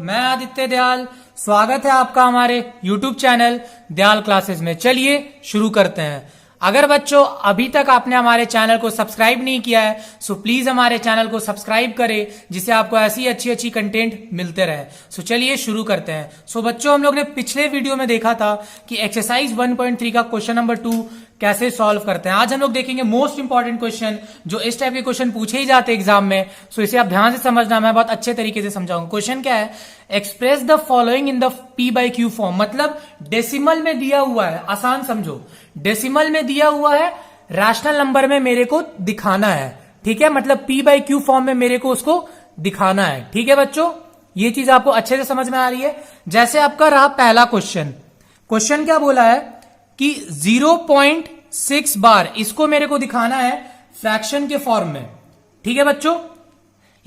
मैं आदित्य दयाल। स्वागत है आपका हमारे YouTube चैनल दयाल क्लासेस में। चलिए शुरू करते हैं। अगर बच्चों अभी तक आपने हमारे चैनल को सब्सक्राइब नहीं किया है सो प्लीज हमारे चैनल को सब्सक्राइब करें, जिससे आपको ऐसी अच्छी अच्छी कंटेंट मिलते रहे। सो चलिए शुरू करते हैं। सो बच्चों हम लोग ने पिछले वीडियो में देखा था कि एक्सरसाइज 1.3 का क्वेश्चन नंबर 2 कैसे सॉल्व करते हैं। आज हम लोग देखेंगे मोस्ट इंपॉर्टेंट क्वेश्चन, जो इस टाइप के क्वेश्चन पूछे ही जाते हैं एग्जाम में। सो इसे आप ध्यान से समझना, मैं बहुत अच्छे तरीके से समझाऊंगा। क्वेश्चन क्या है, express the following in the P/Q form. मतलब डेसिमल में दिया हुआ है, आसान समझो, डेसिमल में दिया हुआ है, रैशनल नंबर में मेरे को दिखाना है। ठीक है, मतलब P/Q फॉर्म में मेरे को उसको दिखाना है। ठीक है बच्चों, ये चीज आपको अच्छे से समझ में आ रही है। जैसे आपका रहा पहला क्वेश्चन, क्वेश्चन क्या बोला है कि 0.6 बार इसको मेरे को दिखाना है फ्रैक्शन के फॉर्म में। ठीक है बच्चों,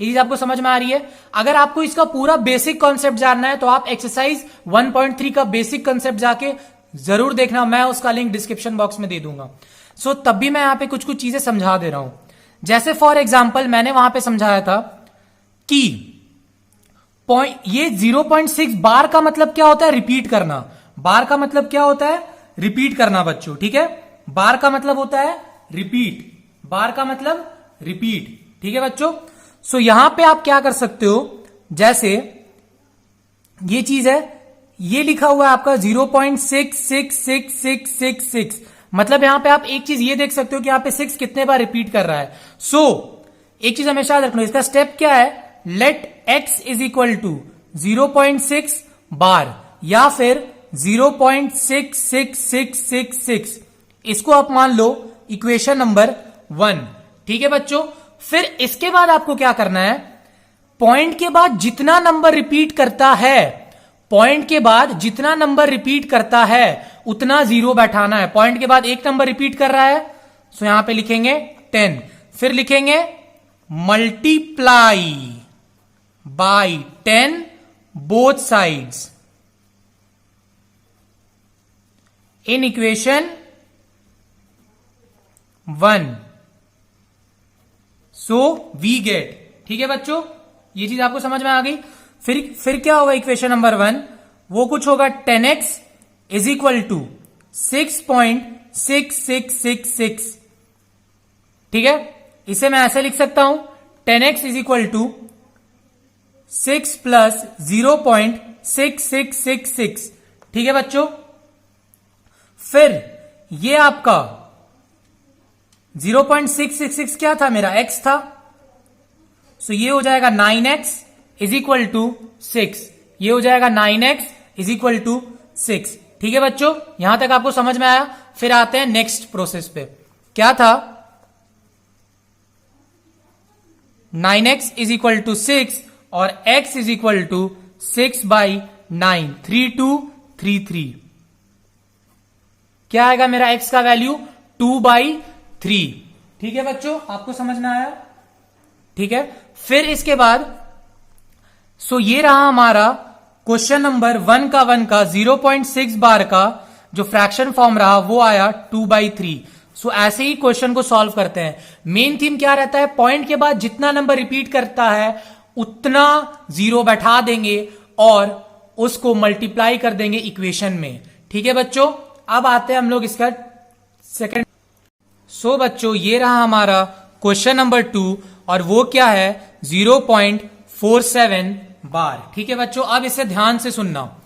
ये चीज आपको समझ में आ रही है। अगर आपको इसका पूरा बेसिक कॉन्सेप्ट जानना है तो आप एक्सरसाइज 1.3 का बेसिक कॉन्सेप्ट जाके जरूर देखना, मैं उसका लिंक डिस्क्रिप्शन बॉक्स में दे दूंगा। सो तब भी मैं यहां पे कुछ कुछ चीजें समझा दे रहा हूं। जैसे फॉर एग्जाम्पल मैंने वहां पे समझाया था कि ये 0.6 बार का मतलब क्या होता है, रिपीट करना। बार का मतलब क्या होता है, रिपीट करना बच्चों। ठीक है, बार का मतलब होता है रिपीट, बार का मतलब रिपीट। ठीक है बच्चों, सो यहां पे आप क्या कर सकते हो, जैसे ये चीज है, ये लिखा हुआ है आपका 0.66666, मतलब यहां पे आप एक चीज ये देख सकते हो कि यहां पे 6 कितने बार रिपीट कर रहा है। सो एक चीज हमेशा याद रखना, इसका स्टेप क्या है, let x is equal to 0.6 bar या फिर 0.66666, इसको आप मान लो इक्वेशन नंबर 1। ठीक है बच्चों, फिर इसके बाद आपको क्या करना है, पॉइंट के बाद जितना नंबर रिपीट करता है, पॉइंट के बाद जितना नंबर रिपीट करता है उतना 0 बैठाना है। पॉइंट के बाद एक नंबर रिपीट कर रहा है सो यहां पे लिखेंगे 10, फिर लिखेंगे multiply by 10 both sides in equation 1, so we get. ठीक है बच्चों, ये चीज आपको समझ में आ गई। फिर क्या होगा इक्वेशन नंबर 1, वो कुछ होगा 10x इज इक्वल टू 6.6666। ठीक है, इसे मैं ऐसे लिख सकता हूं, 10x is equal to 6 plus 0.6666। ठीक है बच्चों, फिर ये आपका 0.666 क्या था, मेरा x था, सो ये हो जाएगा 9x इज इक्वल टू 6। ये हो जाएगा 9x इज इक्वल टू 6। ठीक है बच्चों, यहां तक आपको समझ में आया। फिर आते हैं नेक्स्ट प्रोसेस पे। क्या था, 9x इज इक्वल टू 6 और x इज इक्वल टू 6/9, 3233। क्या आएगा मेरा x का वैल्यू, 2/3। ठीक है बच्चों, आपको समझ में आया। ठीक है, फिर इसके बाद सो ये रहा हमारा क्वेश्चन नंबर 1 का 0.6 बार का जो फ्रैक्शन फॉर्म रहा वो आया 2/3। सो ऐसे ही क्वेश्चन को सॉल्व करते हैं। मेन थीम क्या रहता है, पॉइंट के बाद जितना नंबर रिपीट करता है उतना 0 बैठा देंगे और उसको मल्टीप्लाई कर देंगे इक्वेशन में। ठीक है बच्चों, अब आते हैं हम लोग इसका सेकंड। सो बच्चों ये रहा हमारा क्वेश्चन नंबर 2 और वो क्या है, 0.47 बार। ठीक है बच्चों, अब इसे ध्यान से सुनना।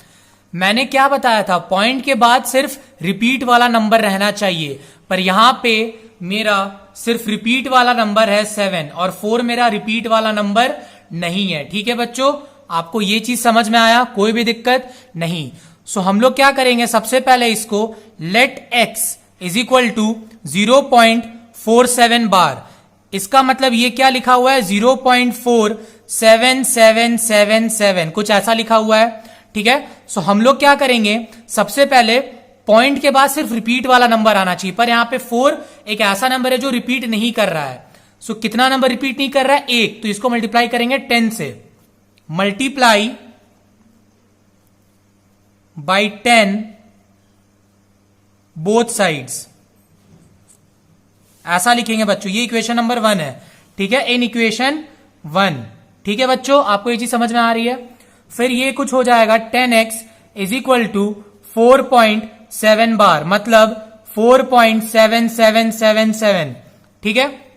मैंने क्या बताया था, पॉइंट के बाद सिर्फ रिपीट वाला नंबर रहना चाहिए, पर यहां पे मेरा सिर्फ रिपीट वाला नंबर है 7 और 4 मेरा रिपीट वाला नंबर नहीं है। ठीक है बच्चों, आपको ये चीज समझ में आया, कोई भी दिक्कत नहीं। सो हम लोग क्या करेंगे, सबसे पहले इसको let x is equal to 0.47 bar. इसका मतलब ये क्या लिखा हुआ है, 0.477777, कुछ ऐसा लिखा हुआ है। ठीक है, सो हम लोग क्या करेंगे, सबसे पहले पॉइंट के बाद सिर्फ रिपीट वाला नंबर आना चाहिए, पर यहां पे 4 एक ऐसा नंबर है जो रिपीट नहीं कर रहा है। सो कितना नंबर रिपीट नहीं कर रहा है, 1, तो इसको मल्टीप्लाई करेंगे 10 से, मल्टीप्लाई बाय 10 बोथ साइड्स, ऐसा लिखेंगे बच्चों। ये इक्वेशन नंबर 1 है। ठीक है, इन इक्वेशन 1। ठीक है बच्चों, आपको ये चीज समझ में आ रही है। फिर ये कुछ हो जाएगा 10x इज इक्वल टू 4.7 बार, मतलब 4.7777। ठीक है।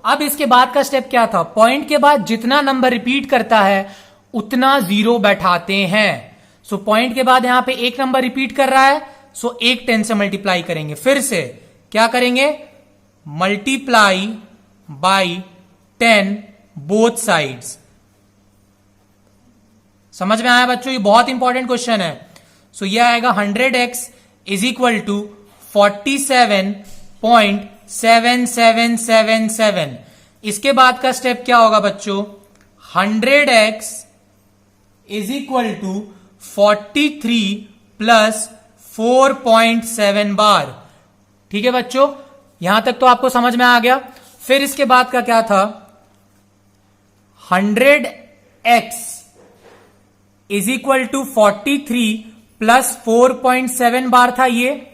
अब इसके बाद का स्टेप क्या था, पॉइंट के बाद जितना नंबर रिपीट करता है उतना जीरो बैठाते हैं। पॉइंट के बाद यहां पे एक नंबर रिपीट कर रहा है, एक 10 से मल्टीप्लाई करेंगे। फिर से क्या करेंगे, मल्टीप्लाई बाई 10 बोथ साइड्स। समझ में आया बच्चों, ये बहुत इंपॉर्टेंट क्वेश्चन है। ये आएगा 100x इज इक्वल टू 47.7777। इसके बाद का स्टेप क्या होगा बच्चों, 100x is equal to 43 plus 4.7 bar. ठीक है बच्चों, यहां तक तो आपको समझ में आ गया। फिर इसके बाद का क्या था, 100x is equal to 43 plus 4.7 bar था ये,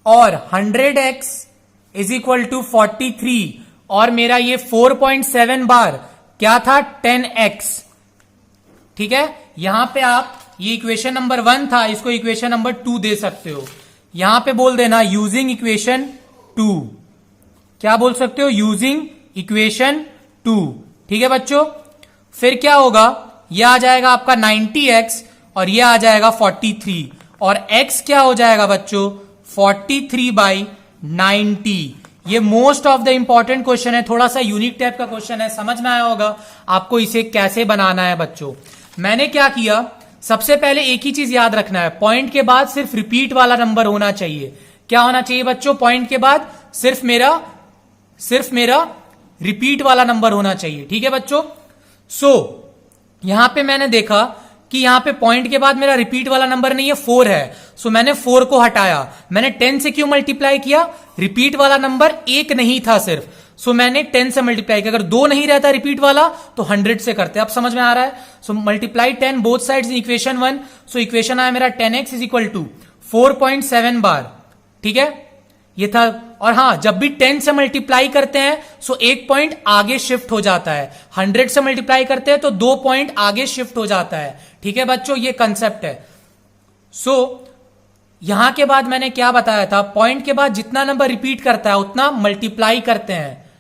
और 100x इज इक्वल टू 43 और मेरा ये 4.7 बार क्या था, 10x। ठीक है, यहां पे आप ये इक्वेशन नंबर 1 था, इसको इक्वेशन नंबर 2 दे सकते हो। यहां पे बोल देना यूजिंग इक्वेशन 2। क्या बोल सकते हो, यूजिंग इक्वेशन 2। ठीक है बच्चों, फिर क्या होगा, यह आ जाएगा आपका 90x और यह आ जाएगा 43, और x क्या हो जाएगा बच्चों, 43/90। ये most of the important question है, थोड़ा सा यूनिक टाइप का क्वेश्चन है, समझ में आया होगा आपको इसे कैसे बनाना है बच्चों। मैंने क्या किया, सबसे पहले एक ही चीज याद रखना है, पॉइंट के बाद सिर्फ रिपीट वाला नंबर होना चाहिए। क्या होना चाहिए बच्चों, पॉइंट के बाद सिर्फ मेरा रिपीट वाला नंबर होना चाहिए। ठीक है बच्चों, यहां पे मैंने देखा कि यहां पे पॉइंट के बाद मेरा रिपीट वाला नंबर नहीं है, 4 है। मैंने 4 को हटाया। मैंने 10 से क्यों मल्टीप्लाई किया, रिपीट वाला नंबर 1 नहीं था सिर्फ, मैंने 10 से मल्टीप्लाई किया। अगर 2 नहीं रहता रिपीट वाला तो 100 से करते। अब समझ में आ रहा है। Multiply 10 both sides in equation 1। Equation आया मेरा 10x is equal to 4.7 bar. ठीक है, ये था। और हाँ, जब भी 10 से मल्टीप्लाई करते हैं एक पॉइंट आगे शिफ्ट हो जाता है, 100 से मल्टीप्लाई करते हैं तो 2 पॉइंट आगे शिफ्ट हो जाता है। ठीक है बच्चों, ये कंसेप्ट है। यहां के बाद मैंने क्या बताया था, पॉइंट के बाद जितना नंबर रिपीट करता है उतना मल्टीप्लाई करते हैं,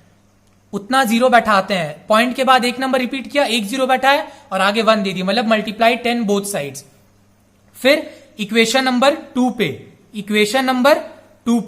उतना जीरो बैठाते हैं। पॉइंट के बाद एक नंबर रिपीट किया, एक जीरो बैठाए और आगे 1 दे दी, मतलब मल्टीप्लाई 10 बोथ साइड्स। फिर इक्वेशन नंबर 2 पे,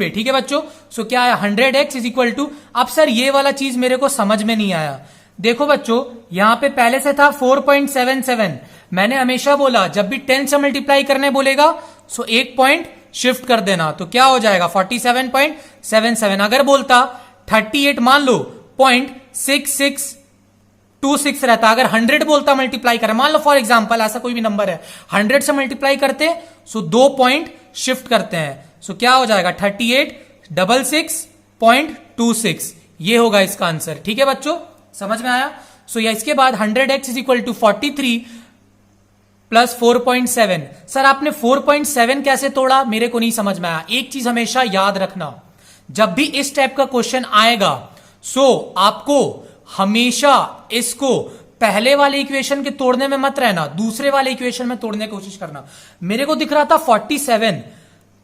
ठीक है बच्चों। क्या आया, 100x इज इक्वल टू, अब सर ये वाला चीज मेरे को समझ में नहीं आया। देखो बच्चों, यहां पे पहले से था 4.77। मैंने हमेशा बोला जब भी 10 से मल्टीप्लाई करने बोलेगा एक पॉइंट शिफ्ट कर देना, तो क्या हो जाएगा 47.77। अगर बोलता 38 मान लो 0.6626 रहता, अगर 100 बोलता मल्टीप्लाई कर, मान लो फॉर एग्जांपल ऐसा कोई भी नंबर है, 100 से मल्टीप्लाई करते 2 पॉइंट शिफ्ट करते हैं, क्या हो जाएगा 3866.26। ये होगा इसका आंसर। ठीक है बच्चों, समझ में आया। या इसके बाद 100x is equal to 43 plus 4.7। Sir आपने 4.7 कैसे तोड़ा, मेरे को नहीं समझ में आया। एक चीज हमेशा याद रखना, जब भी इस टाइप का क्वेश्चन आएगा आपको हमेशा इसको पहले वाले इक्वेशन के तोड़ने में मत रहना, दूसरे वाले इक्वेशन में तोड़ने की कोशिश करना। मेरे को दिख रहा था 47,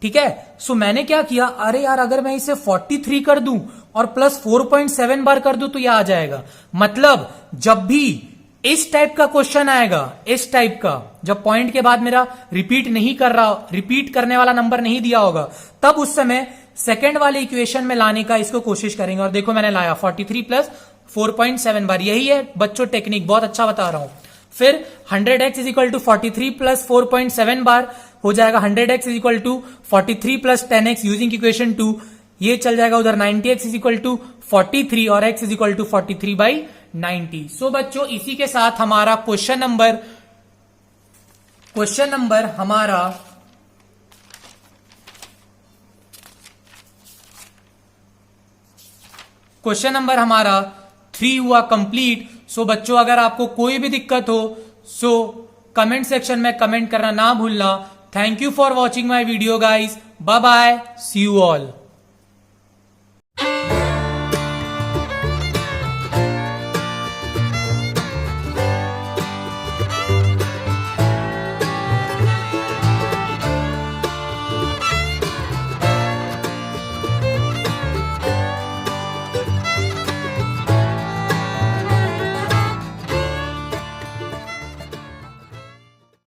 ठीक है। मैंने क्या किया, अरे यार अगर मैं इसे 43 कर दूं और प्लस 4.7 बार कर दूं तो यह आ जाएगा। मतलब जब भी इस टाइप का क्वेश्चन आएगा, इस टाइप का, जब पॉइंट के बाद मेरा रिपीट नहीं कर रहा, रिपीट करने वाला नंबर नहीं दिया होगा, तब उस समय सेकंड वाले इक्वेशन में लाने का इसको कोशिश करेंगे। और देखो मैंने लाया 43 प्लस 4.7 बार। यही है बच्चों टेक्निक, बहुत अच्छा बता रहा हूं। फिर 100x is equal to 43 plus 4.7 bar हो जाएगा 100x is equal to 43 plus 10x using equation 2। ये चल जाएगा उधर 90x इज इक्वल टू 43 और x इज इक्वल टू 43/90। बच्चों इसी के साथ हमारा क्वेश्चन नंबर हमारा 3 हुआ कंप्लीट। बच्चों अगर आपको कोई भी दिक्कत हो कमेंट सेक्शन में कमेंट करना ना भूलना। Thank you for watching my video guys, bye bye, see you all.